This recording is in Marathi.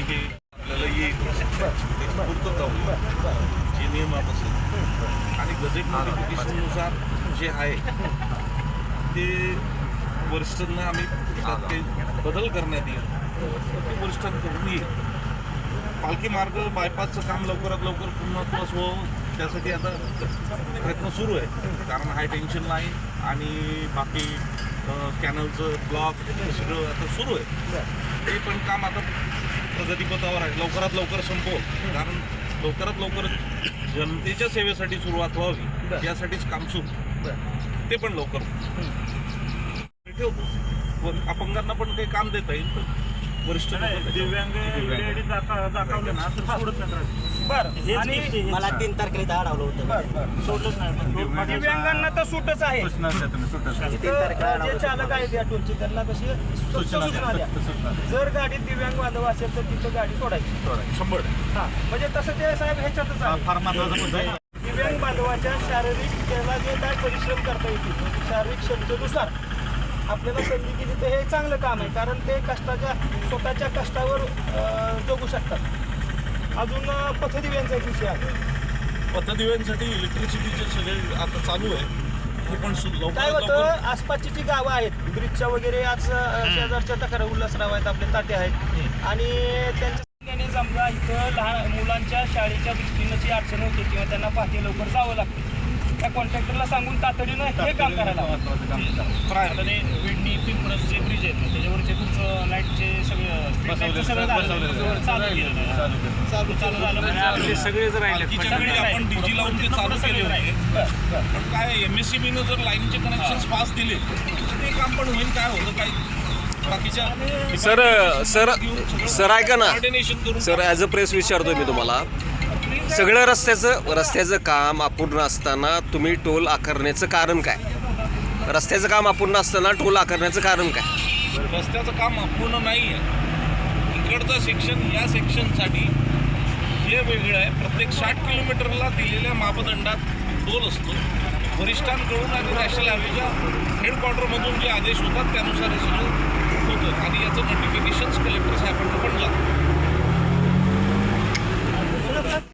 की आपल्याला येईल पूर्तता जे नियमात असेल आणि गजेट नोटिफिकेशननुसार जे आहे ते वरिष्ठांना आम्ही त्यात काही बदल करण्यात येईल ते वरिष्ठांकडून येईल. पालखी मार्ग बायपासचं काम लवकरात लवकर पूर्णत्वास व्हावं त्यासाठी आता प्रयत्न सुरू आहे. कारण हाय टेन्शन लाईन आणि बाकी कॅनलचं ब्लॉक सगळं आता सुरू आहे. ते पण काम आता प्रगतीपथावर आहे. लवकरात लवकर संपव, कारण लवकरात लवकर जनतेच्या सेवेसाठी सुरुवात व्हावी यासाठीच काम सुरू. ते पण लवकर ठेवतो. अपंगांना पण काही काम देता येईल तर वरिष्ठ दिव्यांग दाखवले ना तर सोडत नाही. बरं, आणि मला 3 तारखेला अडवलं होतं, सोडलंच नाही. दिव्यांगांना तर सूटच आहे. जे चालक आहेत या टोलची त्यांना तशी सूचना द्या. जर गाडीत दिव्यांग बांधव असेल तर तिथं गाडी सोडायची 100. हां, म्हणजे तसं ते साहेब ह्याच्यातच आहे. फार महत्त्वाचा मुद्दा आहे. दिव्यांग बांधवाच्या शारीरिक त्याला जे काय परिश्रम करता येतील शारीरिक क्षमतेनुसार आपल्याला संधी दिली तर हे चांगलं काम आहे. कारण ते स्वतःच्या कष्टावर जगू शकतात. अजून पथदिव्यांचा एक विषय आहे. पथदिव्यांसाठी इलेक्ट्रिसिटीचे सगळे आता चालू आहे. हे पण काय होतं, आसपासची जी गावं आहेत ब्रिजच्या वगैरे आज शेजारच्या तक्रार उल्हासराव आहेत, आपले ताते आहेत आणि त्यांच्या समजा इथं लहान मुलांच्या शाळेच्या दृष्टीनं जी अडचण होते किंवा त्यांना पहाटे लवकर जावं लागतं, त्या कॉन्ट्रॅक्टरला सांगून तातडीनं हे काम करायला हवं. विडणी पिंपरस जे ब्रिज आहेत ना त्याच्यावरचे तुमचं लाईटचे सगळं चालू झालं. सगळे जर आपण डीजी लावून ते चालू केले होते. पण काय MSCBनं जर लाईनचे कनेक्शन पास दिले ते काम पण होईल. काय होतं काय बाकीच्या सर ऐका ना सर, ॲज अ प्रेस विचारतोय मी तुम्हाला. सगळं रस्त्याचं काम अपूर्ण असताना तुम्ही टोल आकारण्याचं कारण काय? रस्त्याचं काम अपूर्ण असताना टोल आकारण्याचं कारण काय? रस्त्याचं काम अपूर्ण नाही आहे. इकडचं सेक्शन या सेक्शनसाठी हे वेगळं आहे. प्रत्येक 60 किलोमीटरला दिलेल्या मापदंडात टोल असतो. वरिष्ठांकडून आणि नॅशनल हायवेच्या हेडक्वार्टरमधून जे आदेश होतात त्यानुसार हे सगळं